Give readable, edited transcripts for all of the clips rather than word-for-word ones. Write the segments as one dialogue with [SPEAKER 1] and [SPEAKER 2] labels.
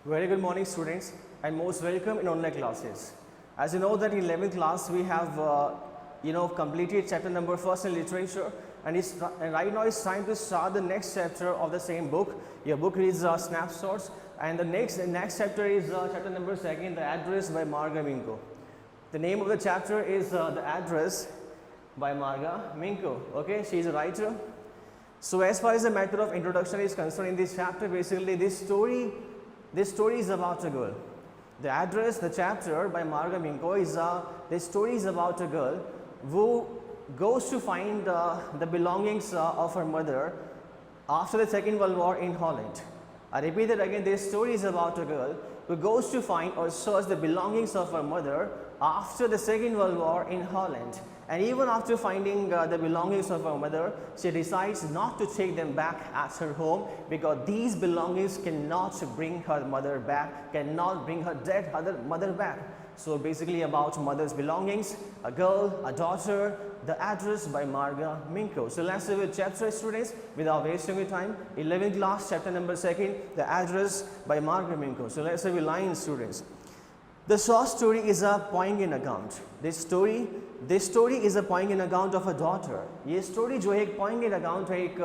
[SPEAKER 1] Very good morning, students, and most welcome in online classes. As you know that in 11th class we have completed chapter number 1st in literature, and right now it's time to start the next chapter of the same book. Your book is snapshots, and the next chapter is chapter number 2nd, The Address by Marga Minko. The name of the chapter is The Address by Marga Minko. Okay, she is a writer. So as far as the matter of introduction is concerned in this chapter, basically this story is about a girl. The Address, the chapter by Marga Minko is this story is about a girl who goes to find the belongings of her mother after the Second World War in Holland. I repeat it again, this story is about a girl who goes to find or search the belongings of her mother after the Second World War in Holland. And even after finding the belongings of her mother, she decides not to take them back at her home because these belongings cannot bring her mother back, cannot bring her dead mother back. So basically about mother's belongings, a girl, a daughter, The Address by Marga Minko. So let's see with chapter, students, without wasting your time. 11th class, chapter number 2nd, The Address by Marga Minko. So let's see with lines, students. The short story is a poignant account. This story is a poignant account of a daughter. ये story जो है एक poignant account है, एक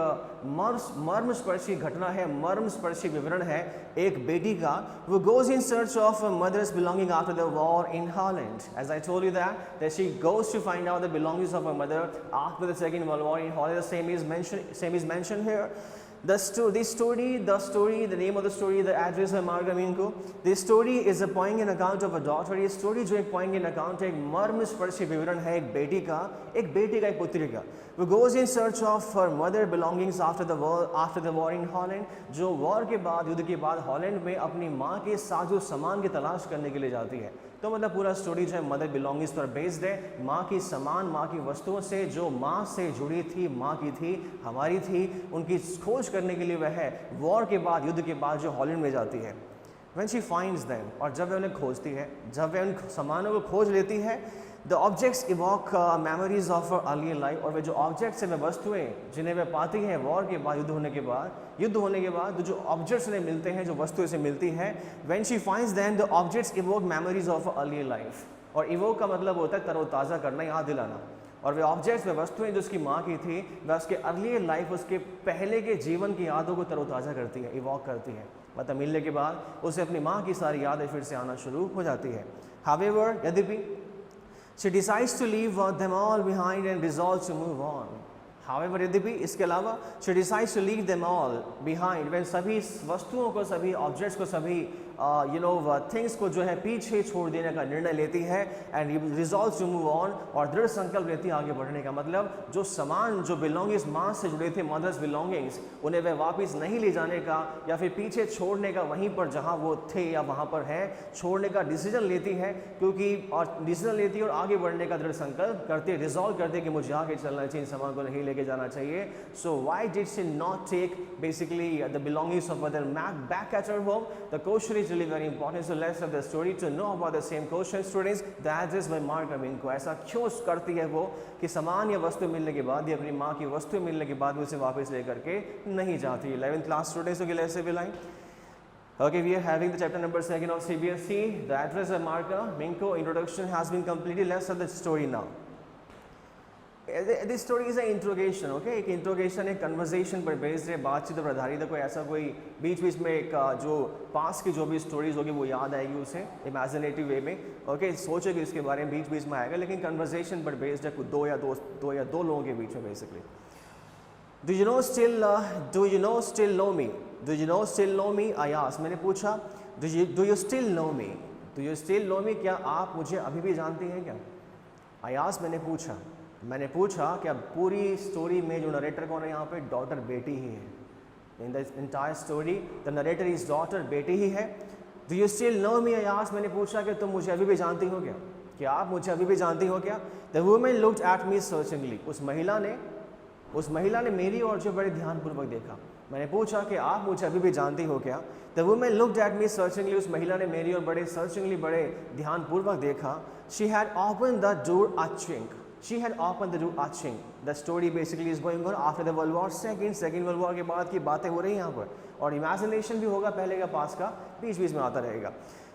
[SPEAKER 1] मर्मस्पर्शी घटना है, मर्मस्पर्शी विवरण है एक बेटी का who goes in search of a mother's belonging after the war in Holland. As I told you that she goes to find out the belongings of her mother after the Second World War in Holland. The same is mentioned here. The name of the story, The Address by Marga Minko. This story is a poignant account of a daughter. ये story जो एक poignant account है, एक मर्मस्पर्शी विवरण है एक बेटी का, एक पुत्री का. Who goes in search of her mother belongings after the war in Holland. जो war के बाद, युद्ध के बाद हॉलैंड में अपनी माँ के साजो सामान की तलाश करने के लिए जाती है. तो मतलब पूरा स्टोरी जो है मदर बिलोंगिंग्स पर बेस्ड है, माँ की सामान, माँ की वस्तुओं से जो माँ से जुड़ी थी, माँ की थी, हमारी थी, उनकी खोज करने के लिए वह है वॉर के बाद, युद्ध के बाद जो हॉलैंड में जाती है. When she finds them, और जब वह उन्हें खोजती है, जब वह उन सामानों को खोज लेती है, the objects evoke memories of her earlier life. और वे जो ऑब्जेक्ट्स हैं, वे वस्तुएं जिन्हें वह पाती है वॉर के बाद, युद्ध होने के बाद जो ऑब्जेक्ट्स उन्हें मिलते हैं, जो वस्तुएं से मिलती हैं, when she finds them, the objects evoke memories of her earlier life. और evoke का मतलब होता है तरोताज़ा करना, याद दिलाना. और वे ऑब्जेक्ट्स, वे वस्तुएं जो उसकी माँ की थी, वह उसके अर्लियर लाइफ, उसके पहले के जीवन की यादों को तरोताज़ा करती है, इवॉक करती है. मतलब मिलने के बाद उसे अपनी माँ की सारी यादें फिर से आना शुरू हो जाती है. However, यद्यपि she decides to leave them all behind and resolves to move on. However, यद्यपि इसके अलावा she decides to leave them all behind. when सभी वस्तुओं को, सभी ऑब्जेक्ट्स को, सभी थिंग्स को जो है पीछे छोड़ देने का निर्णय लेती है and resolve to move on, और दृढ़ संकल्प लेती है आगे बढ़ने का. मतलब जो सामान, जो बिलोंगिंग्स माँ से जुड़े थे, मदर्स बिलोंगिंग्स, उन्हें वह वापस नहीं ले जाने का या फिर पीछे छोड़ने का, वहीं पर जहाँ वो थे या वहाँ पर है छोड़ने का डिसीजन लेती है, डिसीजन लेती है और आगे बढ़ने का दृढ़ संकल्प करती है, रिजॉल्व करती है कि मुझे आगे चलना चाहिए, सामान को नहीं लेके जाना चाहिए. So why did she not take basically the belongings of mother back at her home? The question is really very important. So let's have the story to know about the same question, students. The Address by Marga Minko. ऐसा क्यों करती है वो कि सामान या वस्तु मिलने के बाद या अपनी माँ की वस्तु मिलने के बाद उसे वापस लेकर के नहीं जाती. 11th class students, okay, let's say line. Okay, we are having the chapter number 2nd of CBSE. The Address by Marga Minko. Introduction has been completed. Let's have the story now. This story is an interrogation, okay? एक interrogation है, conversation पर based है, बातचीत पर आधारित है. कोई ऐसा कोई बीच में एक जो पास की जो भी स्टोरीज होगी वो याद आएगी उसे इमेजिनेटिव वे में, ओके? सोचेगी इसके बारे में, बीच में आएगा, लेकिन कन्वर्सेशन पर बेस्ड है, दो या दो लोगों के बीच में basically. Do you still know me? I asked. मैंने पूछा, do you still know me? क्या आप मुझे अभी भी जानती हैं क्या? I asked, मैंने पूछा क्या पूरी स्टोरी में जो नरेटर कौन है यहाँ पे? डॉटर, बेटी ही है. In the entire story the narrator is daughter, बेटी ही है. Do you still know me? I asked. मैंने पूछा कि तुम मुझे अभी भी जानती हो क्या? क्या आप मुझे अभी भी जानती हो क्या? The woman looked at me searchingly. उस महिला ने मेरी ओर जो बड़े ध्यानपूर्वक देखा. मैंने पूछा कि आप मुझे अभी भी जानती हो क्या? The woman looked at me searchingly. उस महिला ने मेरी ओर बड़े सर्चिंगली, बड़े ध्यानपूर्वक देखा. She had open the door a chink. She had opened the door arching. The story basically is going on after the World War II. Second World War के बाद की बातें हो रही हैं यहाँ पर. और इमेजिनेशन भी होगा पहले का पास का, बीच बीच में आता रहेगा।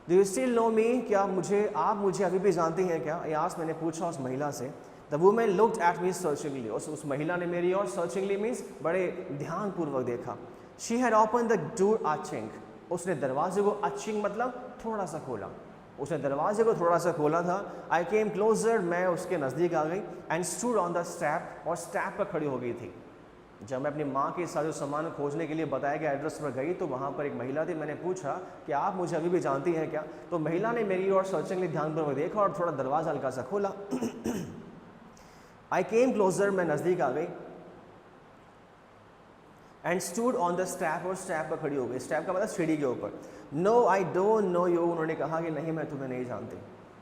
[SPEAKER 1] डू यू स्टिल नो मी, क्या आप मुझे अभी भी जानती हैं क्या? यास मैंने पूछा उस महिला से। The woman looked at me searchingly, उस महिला ने मेरी और सर्चिंगली मीन्स बड़े ध्यानपूर्वक देखा। She had open the door aching, उसने दरवाजे को, अचिंग मतलब थोड़ा सा खोला, उसने दरवाजे को थोड़ा सा खोला था। आई केम क्लोजर, मैं उसके नज़दीक आ गई। And stood on the step, और स्टेप पर खड़ी हो गई थी। जब मैं अपनी माँ के साथ सामान खोजने के लिए बताया गया एड्रेस पर गई तो वहाँ पर एक महिला थी। मैंने पूछा कि आप मुझे अभी भी जानती हैं क्या? तो महिला ने मेरी और सर्चिंगली ध्यानपूर्वक देखा और थोड़ा दरवाज़ा हल्का सा खोला। आई केम क्लोजर, मैं नज़दीक आ गई। And stood on the step, और स्टेप पर खड़ी हो गई। स्टेप का मतलब सीढ़ी के ऊपर। No I don't know you, उन्होंने कहा कि नहीं मैं तुम्हें नहीं जानती।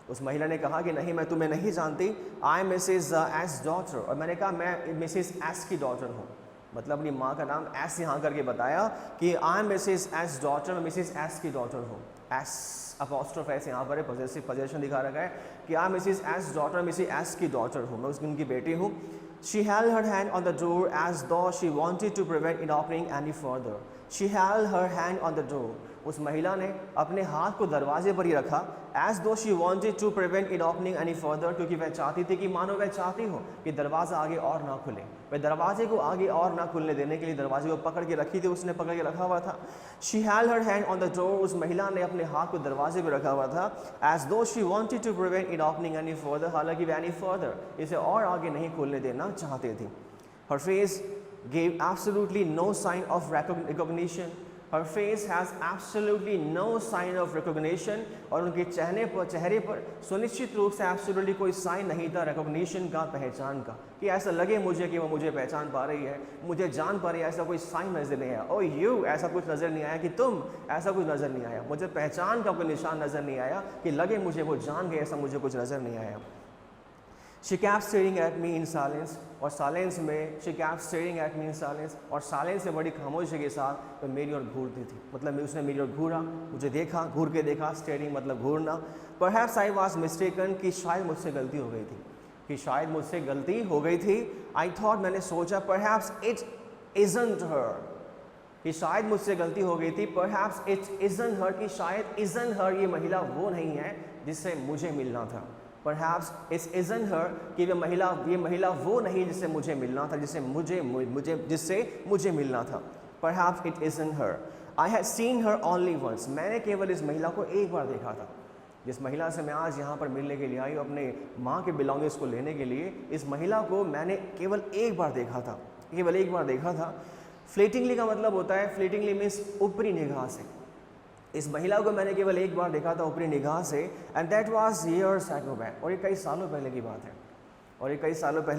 [SPEAKER 1] उस महिला ने कहा कि नहीं मैं तुम्हें नहीं जानती। I am Mrs S daughter, और मैंने कहा मैं मिसेस एस की डॉटर हूँ, मतलब अपनी माँ का नाम एस यहाँ करके बताया कि I am Mrs S daughter, मैं मिसेस एस की डॉटर हूँ। एस अपॉस्ट्रोफ एस यहाँ पर है, पॉजेसिव पोजीशन दिखा रखा है कि I am Mrs S daughter, Mrs S की डॉटर हूँ, मैं उनकी बेटी हूँ। She held her hand on the door as though she wanted to prevent it opening any further. She held her hand on the door. उस महिला ने अपने हाथ को दरवाजे पर ही रखा, as though she wanted to prevent it opening any further, क्योंकि वह चाहती थी कि मानो वह चाहती हो कि दरवाज़ा आगे और ना खुले। वह दरवाजे को आगे और ना खुलने देने के लिए दरवाजे को पकड़ के रखी थी, उसने पकड़ के रखा हुआ था। She held her hand on the door, उस महिला ने अपने हाथ को दरवाजे पर रखा हुआ था, as though she wanted to prevent it opening any further, हालांकि वह any further इसे और आगे नहीं खोलने देना चाहते थे। Her face gave absolutely no sign of recognition. Her face has absolutely no sign of recognition, और उनके चेहरे पर सुनिश्चित रूप से absolutely कोई साइन नहीं था recognition का, पहचान का, कि ऐसा लगे मुझे कि वो मुझे पहचान पा रही है, मुझे जान पा रही है, ऐसा कोई साइन नज़र नहीं आया। ओ यू, ऐसा कुछ नज़र नहीं आया कि तुम, ऐसा कुछ नज़र नहीं आया, मुझे पहचान का कोई निशान नज़र नहीं आया कि लगे मुझे वो जान गए, ऐसा मुझे कुछ नज़र नहीं आया। She kept staring at me in silence, और साइलेंस में she kept staring at me in silence, और साइलेंस में बड़ी खामोशी के साथ वो मेरी ओर घूरती थी, मतलब उसने मेरी ओर घूरा, मुझे देखा, घूर के देखा, स्टेयरिंग मतलब घूरना। Perhaps I was mistaken, कि शायद मुझसे गलती हो गई थी, कि शायद मुझसे गलती हो गई थी। I thought, मैंने सोचा, perhaps it isn't her, कि शायद मुझसे गलती हो गई थी। Perhaps it isn't her, कि शायद isn't her ये महिला वो नहीं है जिससे मुझे मिलना था। Perhaps it isn't her, कि ये महिला वो नहीं जिससे मुझे मिलना था, जिससे मुझे मिलना था। Perhaps it isn't her. I had seen her only once. मैंने केवल इस महिला को एक बार देखा था। जिस महिला से मैं आज यहाँ पर मिलने के लिए आई, अपने माँ के बिलोंगिंग्स को लेने के लिए, इस महिला को मैंने केवल एक बार देखा था, केवल एक बार देखा था। फ्लेटिंगली का मतलब होता है, फ्लेटिंगली मीन्स ऊपरी निगाह से। इस महिला को मैंने केवल एक बार देखा था ऊपरी निगाह से, and that was years ago back, और ये कई सालों पहले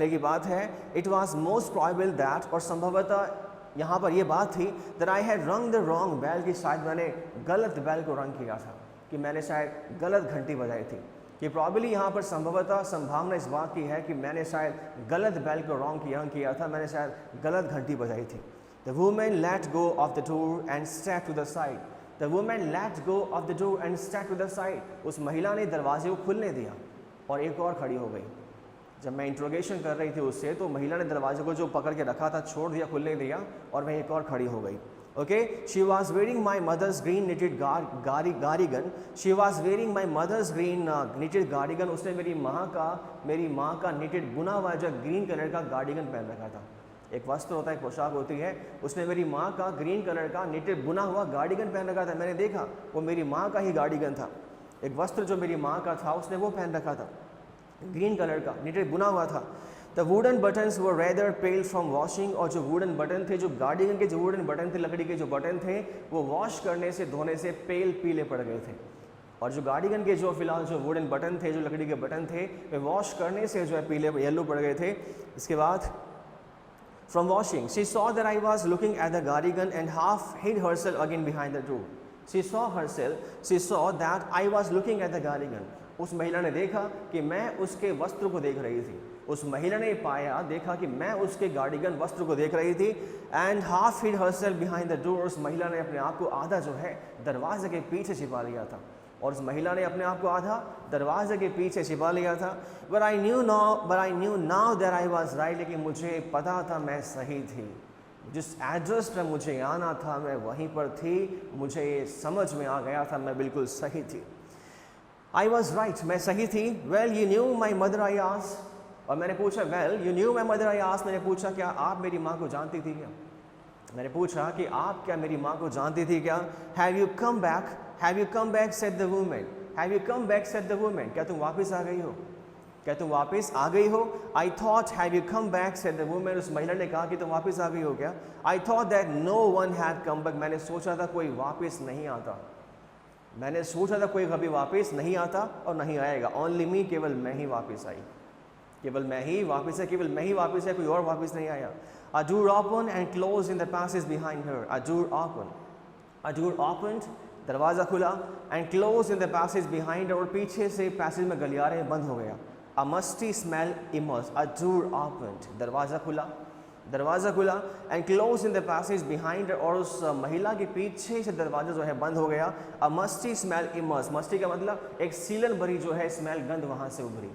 [SPEAKER 1] की बात है, it was most probable that, और संभवतः यहाँ पर ये बात थी, दैट आई हैड रंग द रॉन्ग बेल, कि शायद मैंने गलत बेल को रंग किया था, कि मैंने शायद गलत घंटी बजाई थी। कि प्रॉबली यहाँ पर संभवतः संभावना इस बात की है कि मैंने शायद गलत बेल को रंग किया था, मैंने शायद गलत घंटी बजाई थी। The women let go of the door and step to the side. The woman let go of the door and stepped to the side. उस महिला ने दरवाजे को खुलने दिया और एक और खड़ी हो गई। जब मैं इंट्रोगेशन कर रही थी उससे, तो महिला ने दरवाजे को जो पकड़ के रखा था छोड़ दिया, खुलने दिया, और वह एक और खड़ी हो गई। Okay, she was wearing my mother's green knitted cardigan. She was wearing my mother's green knitted cardigan. उसने मेरी माँ का निटेड बुना हुआ जो ग्रीन कलर का गार्डिगन पहन रखा था। एक वस्त्र होता है, एक पोशाक होती है, उसने मेरी माँ का ग्रीन कलर का निटेड बुना हुआ गार्डिगन पहन रखा था। मैंने देखा वो मेरी माँ का ही गार्डिगन था, एक वस्त्र जो मेरी माँ का था उसने वो पहन रखा था, ग्रीन कलर का निटेड बुना हुआ था। The wooden buttons were rather pale from washing, और जो वुडन बटन थे, जो गार्डिगन के जो वुडन बटन थे, लकड़ी के जो बटन थे, वो वॉश करने से, धोने से पेल पीले पड़ गए थे। और जो गार्डिगन के जो फिलहाल जो वुडन बटन थे, जो लकड़ी के बटन थे, वे वॉश करने से जो है पीले येलो पड़ गए थे। इसके बाद From washing, she saw that I was looking at the cardigan and half hid herself again behind the door. She saw that I was looking at the cardigan. उस महिला ने देखा कि मैं उसके वस्त्र को देख रही थी। उस महिला ने देखा कि मैं उसके गार्डिगन वस्त्र को देख रही थी। And half hid herself behind the door. उस महिला ने अपने आप को आधा जो है दरवाजे के पीछे छिपा लिया था। और उस महिला ने अपने आप को आधा दरवाजे के पीछे छिपा लिया था। But I knew now that I was right. लेकिन मुझे पता था मैं सही थी। जिस एड्रेस पर मुझे आना था मैं वहीं पर थी, मुझे ये समझ में आ गया था मैं बिल्कुल सही थी। आई वॉज राइट, मैं सही थी। Well you knew my mother I ask, और मैंने पूछा well you knew my mother I ask, मैंने पूछा क्या आप मेरी माँ को जानती थी क्या? मैंने पूछा कि आप क्या मेरी माँ को जानती थी क्या? Have you come back said the women, have you come back said the women, क्या तुम वापस आ गई हो, क्या तुम वापस आ गई हो? I thought have you come back said the women, उस महिला ने कहा कि तुम वापस आ गई हो क्या? I thought that no one had come back, मैंने सोचा था कोई वापस नहीं आता, मैंने सोचा था कोई कभी वापस नहीं आता और नहीं आएगा। ओनली मी, केवल मैं ही वापस आई, केवल मैं ही वापस है, केवल मैं ही वापस है, कोई और वापस नहीं आया। A door opened and closed in the passage behind her. A door opened, दरवाज़ा खुला, and closed in the passage behind her, और पीछे से पैसेज में गलियारे बंद हो गया। A musty smell emerged. A door opened, दरवाज़ा खुला, and closed in the passage behind her, और उस महिला के पीछे से दरवाज़ा जो है बंद हो गया। A musty smell emerged. musty का मतलब एक सीलन भरी जो है स्मेल, गंध वहाँ से उभरी,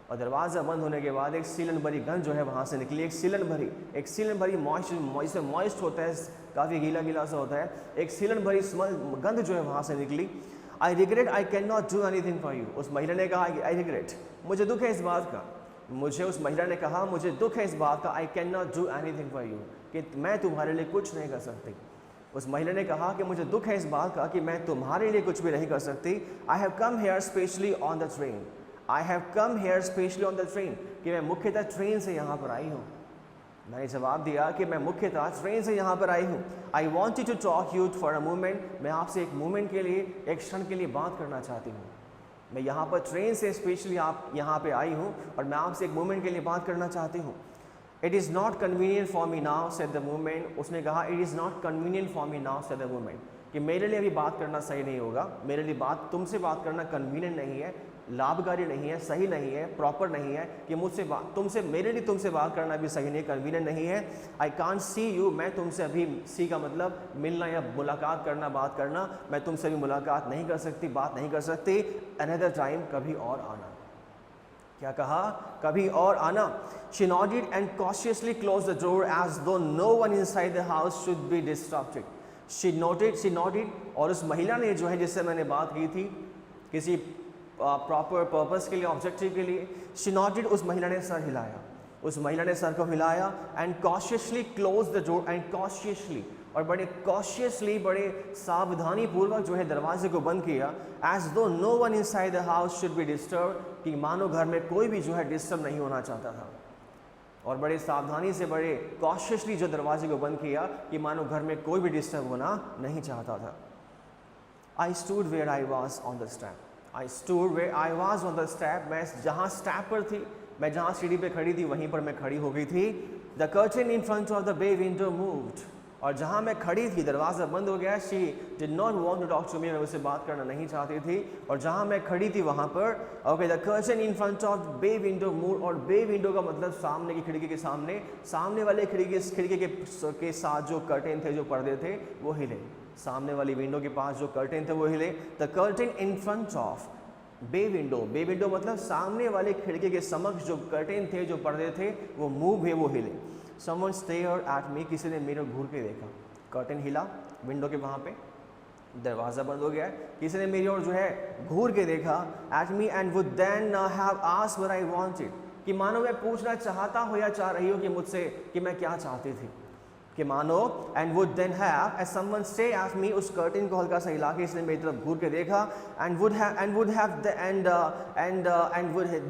[SPEAKER 1] और दरवाज़ा बंद होने के बाद एक सीलन भरी गंध जो है वहाँ से निकली। एक सीलन भरी मॉइस्ट होता है, काफ़ी गीला सा होता है, एक सीलन भरी गंध जो है वहाँ से निकली। I regret I can not do anything for you, उस महिला ने कहा आई रिग्रेट, मुझे दुख है इस बात का, उस महिला ने कहा मुझे दुख है इस बात का, I can not do anything for you, कि मैं तुम्हारे लिए कुछ नहीं कर सकती। उस महिला ने कहा कि मुझे दुख है इस बात का कि मैं तुम्हारे लिए कुछ भी नहीं कर सकती। I have come here specially on the train, I have come here specially on the train, कि मैं मुख्यतः ट्रेन से यहाँ पर आई हूँ। मैंने जवाब दिया कि मैं मुख्यतः ट्रेन से यहाँ पर आई हूँ। I wanted to talk you for a moment, मैं आपसे एक मोमेंट के लिए, एक क्षण के लिए बात करना चाहती हूँ। मैं यहाँ पर ट्रेन से स्पेशली आप यहाँ पे आई हूँ और मैं आपसे एक मोमेंट के लिए बात करना चाहती हूँ। It is not convenient for me now said the woman, उसने कहा it is not convenient for me now said the woman, कि मेरे लिए अभी बात करना सही नहीं होगा, मेरे लिए तुमसे बात करना कन्वीनियंट नहीं है, लाभकारी नहीं है, सही नहीं है, प्रॉपर नहीं है, कि मेरे लिए तुमसे बात करना भी सही नहीं, कन्वीनियंट नहीं है। आई कांट सी यू, मैं तुमसे अभी, सी का मतलब मिलना या मुलाकात करना, बात करना, मैं तुमसे अभी मुलाकात नहीं कर सकती, बात नहीं कर सकती। अनदर टाइम, कभी और आना। क्या कहा? कभी और आना। She nodded and cautiously close the door as though no one inside the house should be disturbed. She nodded, और उस महिला ने जो है जिससे मैंने बात की थी, किसी प्रॉपर पर्पस के लिए, ऑब्जेक्टिव के लिए, शी नॉडेड, उस महिला ने सर हिलाया, उस महिला ने सर को हिलाया। And cautiously close the door, and cautiously, और बड़े कॉशियसली, बड़े सावधानी पूर्वक जो है दरवाजे को बंद किया। As though no one inside the house should be disturb, कि मानो घर में कोई भी जो है डिस्टर्ब नहीं होना चाहता था, और बड़े सावधानी से, बड़े कॉशियसली जो दरवाजे को बंद किया, कि मानो घर में कोई भी डिस्टर्ब होना नहीं चाहता था। I stood where I was on the step, I stood where I was on the step, मैं जहाँ स्टेप पर थी, मैं जहाँ सीढ़ी पे खड़ी थी वहीं पर मैं खड़ी हो गई थी। The curtain in front of the bay window moved, और जहाँ मैं खड़ी थी दरवाज़ा बंद हो गया। She did not want to talk to me, मैं उससे बात करना नहीं चाहती थी, और जहाँ मैं खड़ी थी वहाँ पर, okay, the curtain in front of bay window move, और बे विंडो का मतलब सामने की खिड़की के सामने, सामने वाले खिड़की के साथ जो कर्टेन थे, जो पर्दे थे, वो हिले, सामने वाली विंडो के पास जो कर्टेन थे वो हिले। The curtain in front of bay window मतलब सामने वाले खिड़की के समक्ष जो कर्टेन थे, जो पर्दे थे, वो मूव है, वो हिले। समवन स्टेयर एट मी, किसी ने मेरे घूर के देखा, कर्टेन हिला विंडो के वहाँ पे, दरवाज़ा बंद हो गया, किसी ने मेरी ओर जो है घूर के देखा, at me, and would then have asked what I wanted, कि मानो मैं पूछना चाहता हो या चाह रही हो कि मुझसे, कि मैं क्या चाहती थी, कि मानो, and would then have as someone stay at me, उस कर्टेन को हल्का सा हिला के इसने मेरी तरफ घूर के देखा, and would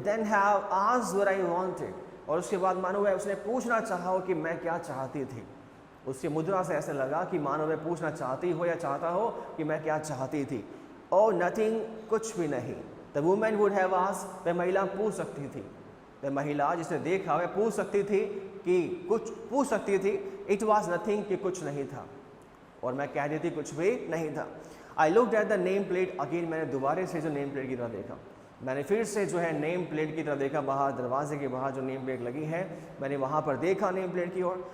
[SPEAKER 1] then have asked what I wanted, और उसके बाद मानो वह उसने पूछना चाहा हो कि मैं क्या चाहती थी। उसकी मुद्रा से ऐसे लगा कि मानो वह पूछना चाहती हो या चाहता हो कि मैं क्या चाहती थी। ओ नथिंग, कुछ भी नहीं। The woman would have asked, वह महिला पूछ सकती थी, वह महिला जिसने देखा वह पूछ सकती थी कि कुछ पूछ सकती थी। इट वॉज नथिंग, कि कुछ नहीं था, और मैं कह देती कुछ भी नहीं था। I looked at the name plate again, मैंने दोबारा से जो नेम प्लेट की तरफ देखा, मैंने फिर से जो है नेम प्लेट की तरफ देखा, बाहर दरवाजे के बाहर जो नेम प्लेट लगी है, मैंने वहाँ पर देखा नेम प्लेट की ओर।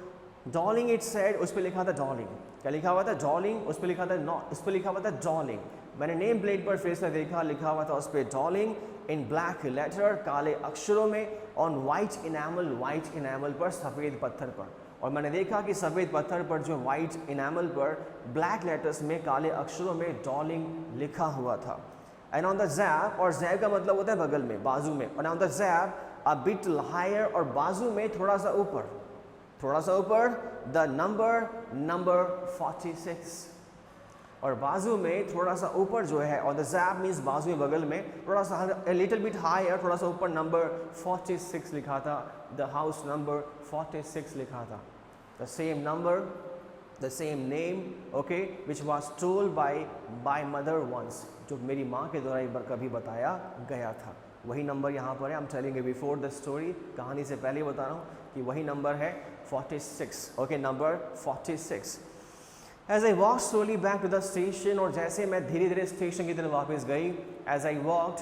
[SPEAKER 1] डॉलिंग इट सेड, उस पर लिखा था डॉलिंग, क्या लिखा हुआ था? डॉलिंग, उस पर लिखा था नॉट, उस पर लिखा हुआ था डॉलिंग। मैंने नेम प्लेट पर फिर से देखा, लिखा हुआ था उस पर डॉलिंग इन ब्लैक लेटर, काले अक्षरों में, ऑन वाइट इनामल पर, सफ़ेद पत्थर पर, और मैंने देखा कि सफ़ेद पत्थर पर जो वाइट इनामल पर ब्लैक लेटर्स में काले अक्षरों में डॉलिंग लिखा हुआ था। एंड ऑन द जैब, और जैब का मतलब होता है बगल में, बाजू में, और on the jamb a bit higher, और बाजू में थोड़ा सा ऊपर द नंबर 46, और बाजू में थोड़ा सा ऊपर जो है, और द जैब मीन्स बाजू में बगल में, थोड़ा सा लिटिल बिट हायर, थोड़ा सा ऊपर नंबर 46 लिखा था। द हाउस नंबर 46 लिखा था। The same number, the same name, okay, which was told by mother once, जो मेरी माँ के द्वारा एक बार कभी बताया गया था। वही नंबर यहाँ पर है। I am telling you before the story, कहानी से पहले बता रहा हूँ कि वही नंबर है 46, okay, number 46। As I walked slowly back to the station, और जैसे मैं धीरे धीरे स्टेशन की तरफ वापस गई, as I walked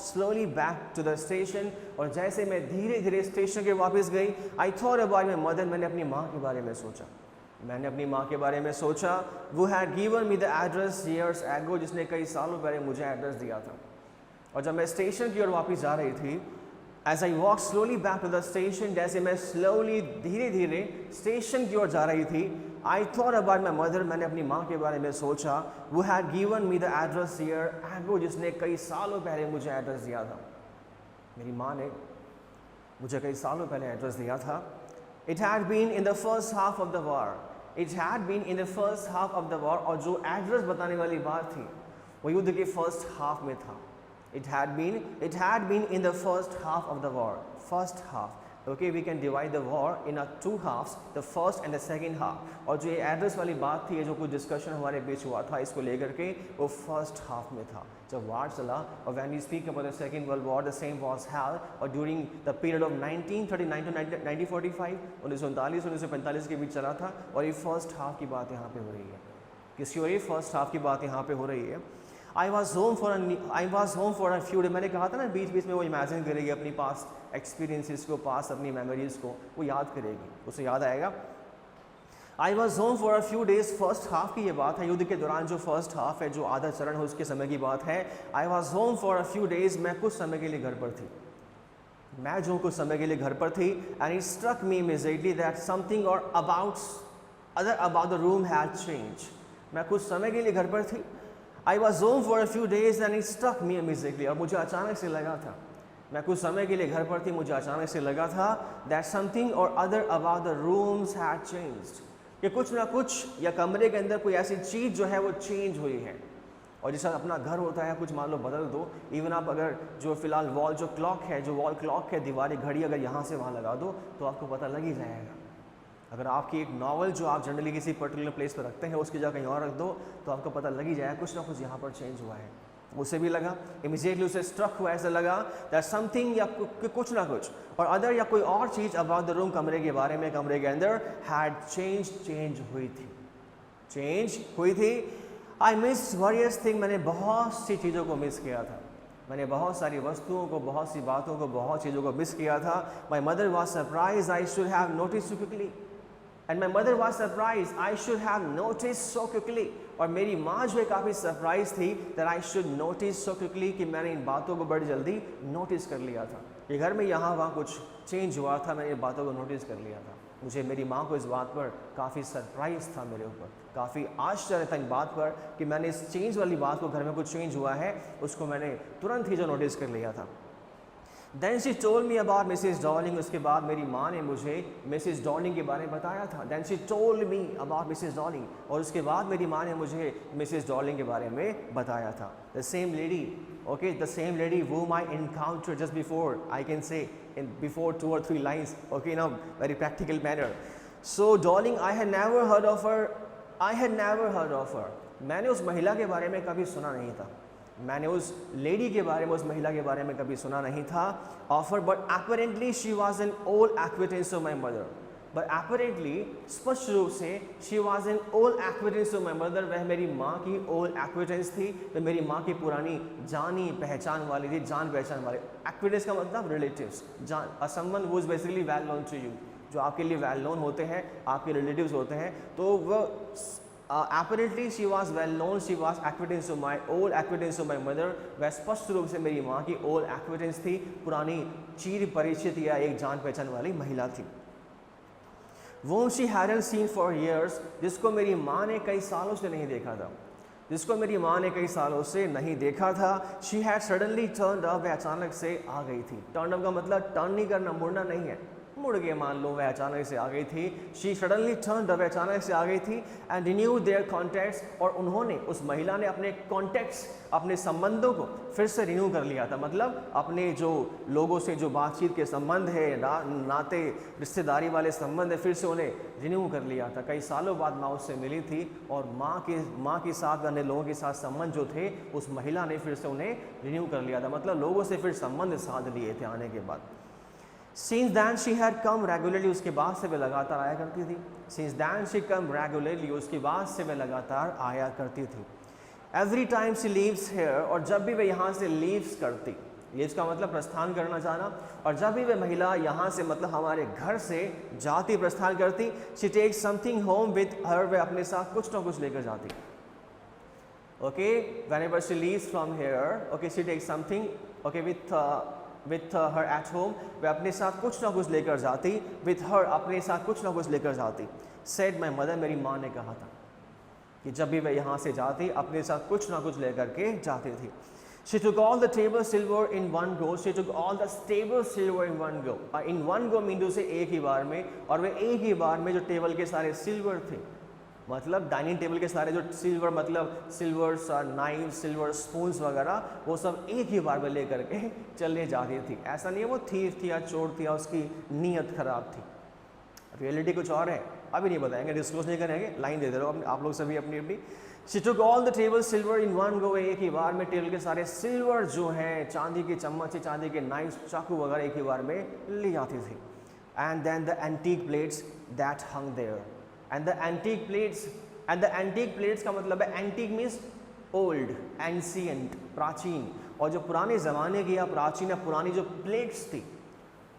[SPEAKER 1] slowly back to the station, और जैसे मैं धीरे धीरे स्टेशन के वापस गई, I thought about my mother, मैंने अपनी माँ के बारे में सोचा, वो had given me the address years ago, जिसने कई सालों पहले मुझे एड्रेस दिया था। और जब मैं स्टेशन की ओर वापस जा रही थी, As I walked slowly back to the station, जैसे मैं slowly धीरे धीरे स्टेशन की ओर जा रही थी, I thought about my mother, मैंने अपनी माँ के बारे में सोचा, who had given me the address year ago, जिसने कई सालों पहले मुझे एड्रेस दिया था। मेरी माँ ने मुझे कई सालों पहले एड्रेस दिया था। It had been in the first half of the war, और जो एड्रेस बताने वाली बात थी वो युद्ध के फर्स्ट हाफ में था। It had been in the first half of the war. First half. Okay, we can divide the war in two halves, the first and the second half. और जो ये एड्रेस वाली बात थी, ये जो कुछ डिस्कशन हमारे बीच हुआ था इसको लेकर के, वो फर्स्ट हाफ में था जब वार चला। और when we speak about the second world war, the same was held और during the period of 1939 to 1945, 1939 1945 के बीच चला था। और ये फर्स्ट हाफ की बात यहाँ पे हो रही है। किसकी हो रही है? फर्स्ट हाफ की बात यहाँ पे हो रही है। I was home for a few days, मैंने कहा था ना बीच बीच में वो इमेजिन करेगी अपनी पास्ट एक्सपीरियंसेस को, पास्ट अपनी मेमोरीज को वो याद करेगी, उसे याद आएगा। I was home for a few days, first half की ये बात है, युद्ध के दौरान जो फर्स्ट हाफ है, जो आधा चरण है, उसके समय की बात है। I was home for a few days, मैं कुछ समय के लिए घर पर थी, मैं जो कुछ समय के लिए घर पर थी। And it struck me immediately that something or about the room had changed, मैं कुछ समय के लिए घर पर थी। I was home for a few days and it struck me immediately, और मुझे अचानक से लगा था, मैं कुछ समय के लिए घर पर थी, मुझे अचानक से लगा था that something or other about the rooms had changed, कि कुछ ना कुछ या कमरे के अंदर कोई ऐसी चीज़ जो है वो चेंज हुई है। और जैसा अपना घर होता है, कुछ मान लो बदल दो, इवन आप अगर जो फिलहाल वॉल क्लॉक है, दीवारी घड़ी अगर यहाँ से वहाँ लगा दो तो आपको पता लग ही जाएगा। अगर आपकी एक नॉवल जो आप जनरली किसी पर्टिकुलर प्लेस पर रखते हैं उसकी जगह कहीं और रख दो तो आपको पता लग ही जाएगा कुछ ना कुछ यहाँ पर चेंज हुआ है। उसे भी लगा, इमीडिएटली उसे स्ट्रक हुआ, ऐसा लगा दैट समथिंग, या कुछ ना कुछ, और अदर या कोई और चीज़ अबाउट द रूम, कमरे के बारे में, कमरे के अंदर, हैड चेंज हुई थी। आई मिस वेरियस थिंग, मैंने बहुत सी चीज़ों को मिस किया था, मैंने बहुत सारी वस्तुओं को, बहुत सी बातों को, बहुत चीज़ों को मिस किया था। My mother was surprise I should have notice so quickly, and my mother was surprise I should have notice so quickly, और मेरी माँ जो है काफ़ी सरप्राइज थी that I should notice so quickly, कि मैंने इन बातों को बड़ी जल्दी नोटिस कर लिया था। ये घर में यहाँ वहाँ कुछ चेंज हुआ था, मैंने इन बातों को नोटिस कर लिया था। मुझे, मेरी माँ को इस बात पर काफ़ी सरप्राइज था, मेरे ऊपर काफ़ी आश्चर्य था इन बात पर कि मैंने इस चेंज वाली बात को, घर में कुछ चेंज हुआ है, उसको मैंने तुरंत ही जो नोटिस कर लिया था। Then she told me about Mrs. Darling, उसके बाद मेरी माँ ने मुझे मिसेस डॉर्लिंग के बारे में बताया था। Then she told me about Mrs. Darling, और उसके बाद मेरी माँ ने मुझे मिसेस डॉर्लिंग के बारे में बताया था। The same lady, okay, the same lady whom I encountered just before, I can say before 2 or 3 lines, okay, in a very practical manner. So Darling, I had never heard of her. मैंने उस महिला के बारे में कभी सुना नहीं था, मैंने उस लेडी के बारे में, उस महिला के बारे में कभी सुना नहीं था। Offer but apparently she was an old acquaintance of my mother, but apparently स्पष्ट रूप से she was an old acquaintance of my mother, वह मेरी माँ की old acquaintance थी, वह मेरी माँ की पुरानी जानी पहचान वाली थी, जान पहचान वाली। acquaintance का मतलब relatives, someone who is basically well known to you, जो आपके लिए well known होते हैं, आपके relatives होते हैं, तो वह apparently she was well known, she was acquaintance of my old acquaintance of my mother, वह स्पष्ट रूप से मेरी माँ की old acquaintance थी, पुरानी चीर परिचित या एक जान पहचान वाली महिला थी। whom she hadn't seen for years, जिसको मेरी माँ ने कई सालों से नहीं देखा था, जिसको मेरी माँ ने कई सालों से नहीं देखा था। She had suddenly turned up, वह अचानक से आ गई थी। Turned up का मतलब टर्न नहीं करना, मुड़ना नहीं है, मुड़ के मान लो वह अचानक से आ गई थी। She suddenly turned up, अचानक से आ गई थी। And renewed their contacts, और उन्होंने, उस महिला ने अपने कॉन्टेक्ट्स, अपने संबंधों को फिर से रिन्यू कर लिया था। मतलब अपने जो लोगों से जो बातचीत के संबंध है, नाते रिश्तेदारी वाले संबंध है, फिर से उन्हें रिन्यू कर लिया था। कई सालों बाद माँ उससे मिली थी और माँ के साथ, अन्य लोगों के साथ संबंध जो थे उस महिला ने फिर से उन्हें रिन्यू कर लिया था। मतलब लोगों से फिर संबंध साध लिए थे आने के बाद। Since then she had come regularly, उसके बाद से वे लगातार आया करती थी। Since then she come regularly, उसके बाद से वे लगातार आया करती थी। Every time she leaves here, और जब भी वे यहाँ से leaves करती, leaves का मतलब प्रस्थान करना जाना, और जब भी वे महिला यहाँ से मतलब हमारे घर से जाती, प्रस्थान करती, she takes something home with her, वे अपने साथ कुछ ना कुछ लेकर जाती। Okay, whenever she leaves from here, okay, she takes something, okay, with her at home, वे अपने साथ कुछ ना कुछ लेकर जाती। with her, अपने साथ कुछ ना कुछ लेकर जाती। said my mother, मेरी माँ ने कहा था कि जब भी वे यहाँ से जाती अपने साथ कुछ ना कुछ लेकर के जाती थी। she took all the table silver in one go, she took all the table silver in one go, in one go mean से एक ही बार में, और वे एक ही बार में जो टेबल के सारे सिल्वर थे, मतलब डाइनिंग टेबल के सारे जो सिल्वर, मतलब सिल्वर नाइफ, सिल्वर स्पून्स वगैरह, वो सब एक ही बार में लेकर के चलने जाती थी। ऐसा नहीं है वो थीफ थी या चोर थी या उसकी नीयत खराब थी, रियलिटी कुछ और है, अभी नहीं बताएंगे, डिस्क्लोज नहीं करेंगे, लाइन दे दे रहे हो आप लोग सभी अपनी अपनी। She took all the table silver in one go, एक ही बार में टेबल के सारे सिल्वर जो हैं, चांदी के चम्मच, चांदी के नाइफ, चाकू वगैरह एक ही बार में ले जाती थी। And then the antique plates that hung there, and the antique plates का मतलब है antique means old, ancient, प्राचीन, और जो पुराने ज़माने की या प्राचीन या पुरानी जो प्लेट्स थी,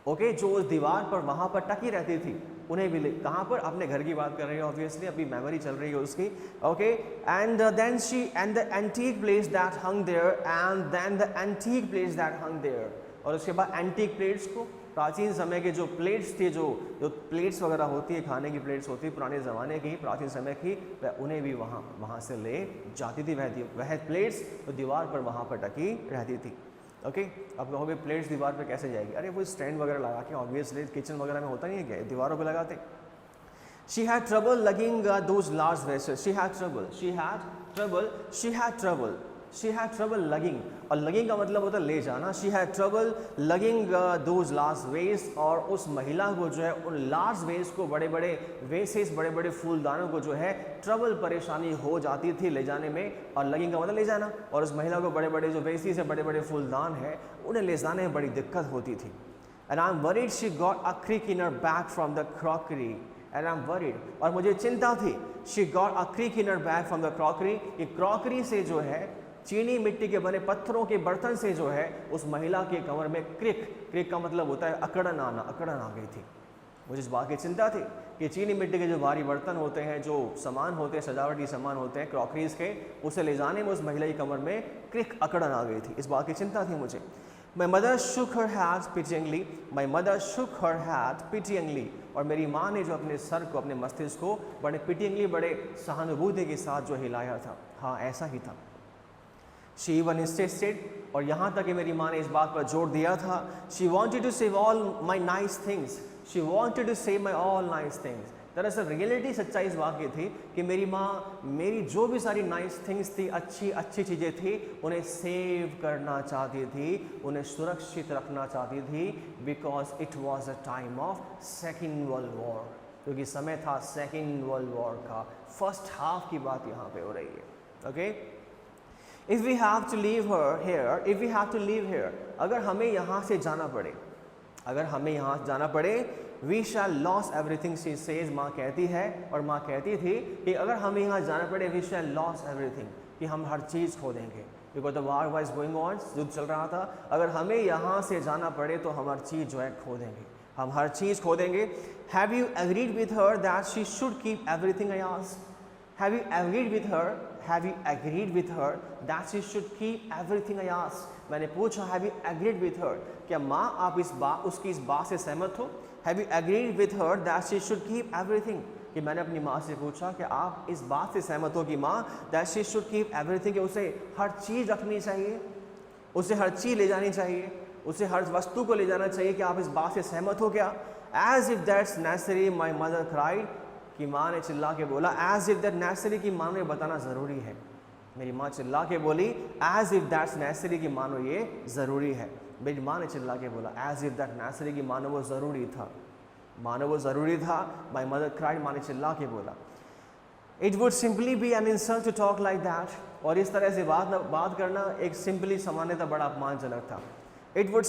[SPEAKER 1] ओके, जो उस दीवार पर वहाँ पर टकी रहती थी, उन्हें भी कहाँ पर, अपने घर की बात कर रही है ऑब्वियसली, अभी मेमोरी चल रही है उसकी, okay. And then she and the antique plates that hung there, and then the antique plates that hung there, और उसके बाद एंटीक प्लेट्स को, प्राचीन समय के जो प्लेट्स थे, जो प्लेट्स वगैरह होती है, खाने की प्लेट्स होती है पुराने ज़माने की, प्राचीन समय की, वह उन्हें भी वहाँ से ले जाती थी। वह प्लेट्स तो दीवार पर वहाँ पर टकी रहती थी। ओके, अब कहोगे प्लेट्स दीवार पे कैसे जाएगी? अरे वो स्टैंड वगैरह लगा के, ऑब्वियसली किचन वगैरह में होता नहीं है क्या, दीवारों पे लगाते। She had trouble lugging those large vessels. She had trouble lugging, और lugging का मतलब होता है ले जाना। She had trouble lugging those large vase, और उस महिला को जो है उन large vase को, बड़े बड़े वेसेस, बड़े बड़े फूलदानों को जो है ट्रबल, परेशानी हो जाती थी ले जाने में, और lugging का मतलब ले जाना, और उस महिला को बड़े बड़े जो वेसेस है, बड़े बड़े फूलदान है, उन्हें ले जाने में बड़ी दिक्कत होती थी। And I'm worried she got a creak in her back from the crockery. And I'm worried, और मुझे चिंता थी, she got a creak in her back from the crockery, ये क्रॉकरी से जो है, चीनी मिट्टी के बने पत्थरों के बर्तन से जो है उस महिला के कमर में क्रिक का मतलब होता है अकड़न आना, अकड़न आ गई थी। मुझे इस बात की चिंता थी कि चीनी मिट्टी के जो भारी बर्तन होते हैं, जो सामान होते हैं, सजावटी सामान होते हैं क्रॉकरीज के, उसे ले जाने में उस महिला की कमर में क्रिक, अकड़न आ गई थी। इस बात की चिंता थी मुझे। My mother shook her head pityingly. My mother shook her head pityingly. और मेरी माँ ने जो अपने सर को, अपने मस्तिष्क को बड़े पिटिंगली, बड़े सहानुभूति के साथ जो हिलाया था, हाँ ऐसा ही था। She even insisted, और यहाँ तक कि मेरी माँ ने इस बात पर जोर दिया था, she wanted to save all my nice things. She wanted to save my all nice things. दरअसल रियलिटी, सच्चाई इस बात की थी कि मेरी माँ मेरी जो भी सारी नाइस थिंग्स थी, अच्छी अच्छी चीज़ें थी, उन्हें सेव करना चाहती थी, उन्हें सुरक्षित रखना चाहती थी, because it was a time of second world war, क्योंकि समय था सेकेंड वर्ल्ड वॉर का, फर्स्ट हाफ की बात यहाँ पे हो रही है। Okay, if we have to leave her here, if we have to leave here, अगर हमें यहाँ से जाना पड़े, अगर हमें यहाँ जाना पड़े, we shall lose everything, she says, माँ कहती है, और माँ कहती थी कि अगर हमें यहाँ जाना पड़े, वी शैल लॉस एवरीथिंग, कि हम हर चीज़ खो देंगे, because the war was going on, युद्ध चल रहा था, अगर हमें यहाँ से जाना पड़े तो हम हर चीज़ जो है खो देंगे, हम हर चीज़ खो देंगे। Have you agreed with her that she should keep everything I asked? Have you agreed with her, have you agreed with her that she should keep everything I asked, मैंने पूछा have you agreed with her, क्या माँ आप उसकी इस बात से सहमत हो? Have you agreed with her that she should keep everything, कि मैंने अपनी माँ से पूछा कि आप इस बात से सहमत हो कि माँ that she should keep everything, कि उसे हर चीज़ रखनी चाहिए, उसे हर चीज़ ले जानी चाहिए, उसे हर वस्तु को ले जाना चाहिए, कि आप इस बात से सहमत हो क्या? As if that's necessary my mother cried, कि माँ ने चिल्ला के बोला एज इफ दैट नेसेसरी, कि मानो ये बताना ज़रूरी है। मेरी माँ चिल्ला के बोली एज इफ दैट्स नेसेसरी, कि मानो ये ज़रूरी है। मेरी माँ ने चिल्ला के बोला एज इफ दैट नेसेसरी, कि मानो वो ज़रूरी था, मानो वो ज़रूरी था। माई मदर क्राइड, माँ ने चिल्ला के बोला। It would simply be an insult to talk like that, और इस तरह से बात करना एक सिंपली सामान्यतः बड़ा अपमानजनक था। It would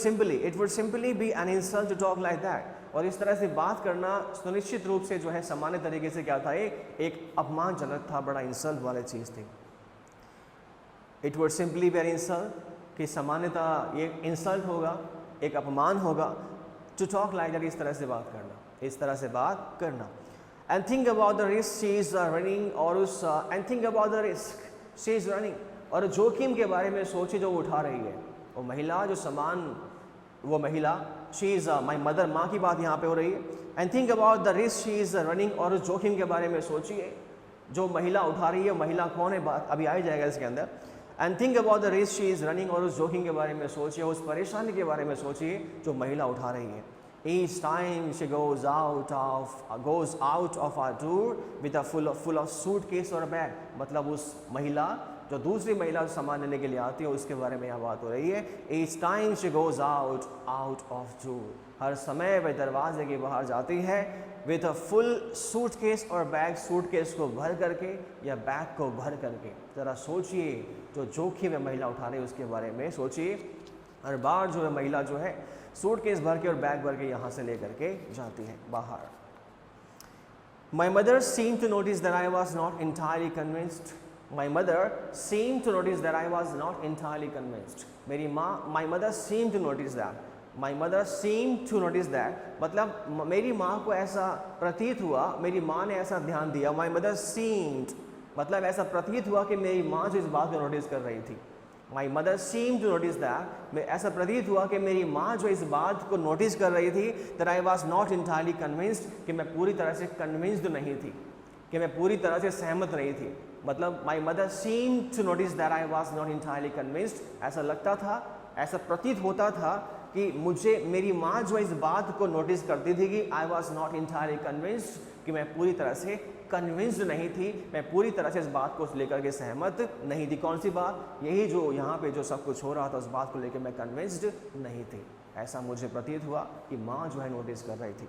[SPEAKER 1] simply be an insult to talk like that, और इस तरह से बात करना सुनिश्चित रूप से जो है सामान्य तरीके से क्या था, एक अपमानजनक था, बड़ा इंसल्ट वाली चीज़ थी। It would simply be an insult, कि सामान्यतः ये इंसल्ट होगा, एक अपमान होगा, टू टॉक लाइक दैट, इस तरह से बात करना, इस तरह से बात करना। And think about the risk she is running, और उस and think about the risk she is running, और जोखिम के बारे में सोचे जो वो उठा रही है, वो महिला जो सामान, वो महिला शी इज़ माई मदर, माँ की बात यहाँ पे हो रही है। And think about the risk she is running, और उस जोखिम के बारे में सोचिए जो महिला उठा रही है, महिला कौन है, बात अभी आ जाएगा इसके अंदर। And think about the risk she is running, और उस जोखिम के बारे में सोचिए, उस परेशानी के बारे में सोचिए जो महिला उठा रही है। Each time she goes out of our door with a full of suitcase or bag, मतलब उस महिला जो दूसरी महिला सामान लेने के लिए आती है उसके बारे में यहाँ बात हो रही है। Each time she goes out of door, हर समय वह दरवाजे के बाहर जाती है with a full suitcase और बैग, सूटकेस को भर करके या बैग को भर करके। ज़रा सोचिए जो जोखिम है महिला उठा रही है उसके बारे में सोचिए। हर बार जो है महिला जो है सूटकेस भर के और बैग भर के यहाँ से लेकर के जाती है बाहर। My mother seemed to notice that I was not entirely convinced. My mother seemed to notice that I was not entirely convinced. मेरी माँ, my mother seemed to notice that. My mother seemed to notice that. मतलब मेरी माँ को ऐसा प्रतीत हुआ, मेरी माँ ने ऐसा ध्यान दिया। My mother seemed मतलब ऐसा प्रतीत हुआ कि मेरी माँ जो इस बात को नोटिस कर रही थी। My mother seemed to notice that, ऐसा प्रतीत हुआ कि मेरी माँ जो इस बात को नोटिस कर रही थी that I was not entirely convinced, कि मैं पूरी तरह से convinced नहीं थी, कि मैं पूरी तरह से सहमत नहीं थी। मतलब my mother seemed to notice that I was not entirely convinced, ऐसा लगता था, ऐसा प्रतीत होता था कि मुझे मेरी माँ जो इस बात को नोटिस करती थी कि I was not entirely convinced, कि मैं पूरी तरह से कन्विंस्ड नहीं थी, मैं पूरी तरह से इस बात को लेकर के सहमत नहीं थी। कौन सी बात? यही जो यहाँ पे जो सब कुछ हो रहा था उस बात को लेकर मैं कन्विंस्ड नहीं थी। ऐसा मुझे प्रतीत हुआ कि माँ जो है नोटिस कर रही थी।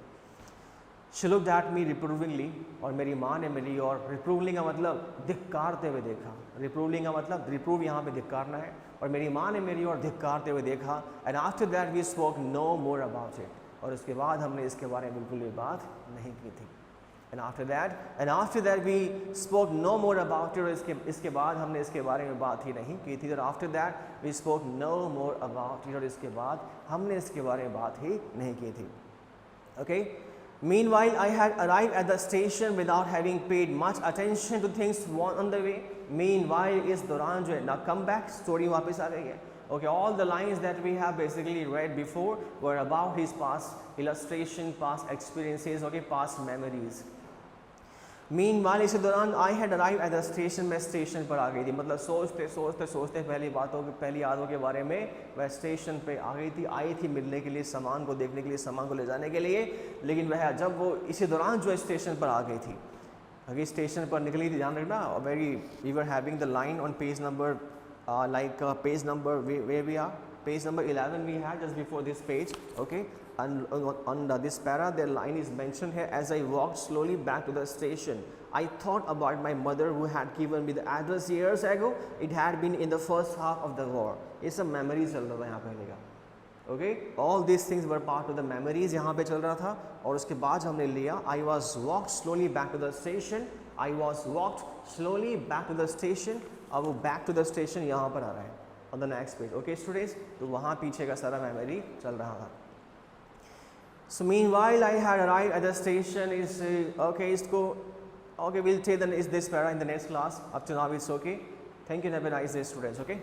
[SPEAKER 1] She looked at me reprovingly, और मेरी माँ ने मेरी और रिप्रूविंग का मतलब धिक्कारते हुए देखा। रिप्रूविंग का मतलब रिप्रूव यहाँ पे धिक्कारना है, और मेरी माँ ने मेरी और धिक्कारते हुए देखा। And after that we spoke no more about it, और उसके बाद हमने इसके बारे में बिल्कुल भी बात नहीं की थी। And after that we spoke no more about it, और इसके बाद हमने इसके बारे में बात ही नहीं की थी। और after that we spoke no more about it, और इसके बाद हमने इसके बारे में बात ही नहीं की थी। Okay? Meanwhile, I had arrived at the station without having paid much attention to things on the way. Meanwhile, इस दौरान जो है ना come back story वापस आ गई है। Okay, all the lines that we have basically read before were about his past illustration, past experiences, okay, past memories. Meanwhile, इसी दौरान I had arrived at the station, मैं स्टेशन पर आ गई थी। मतलब सोचते पहली यादों के बारे में वह स्टेशन पे आ गई थी, आई थी मिलने के लिए, सामान को देखने के लिए, सामान को ले जाने के लिए। लेकिन वह जब वो इसी दौरान जो है स्टेशन पर आ गई थी, अगर स्टेशन पर निकली थी, ध्यान रखना, we were having the line on page number page number where we are, page number 11 we had just before this page, okay, and on this para their line is mentioned here. As I walked slowly back to the station, I thought about my mother who had given me the address years ago. It had been in the first half of the war. ये सब memories चल रहा था यहाँ पे लेगा, okay, all these things were part of the memories यहाँ पे चल रहा था। और उसके बाद हमने लिया I was walked slowly back to the station, I was walked slowly back to the station। अब वो back to the station यहाँ पर आ रहा है on the next page, okay students, तो वहाँ पीछे का सारा memory चल रहा था। So meanwhile I had arrived at the station is okay, इसको Okay, we'll take this para in the next class. Up to now it's okay. Thank you and have a nice day, students. Okay.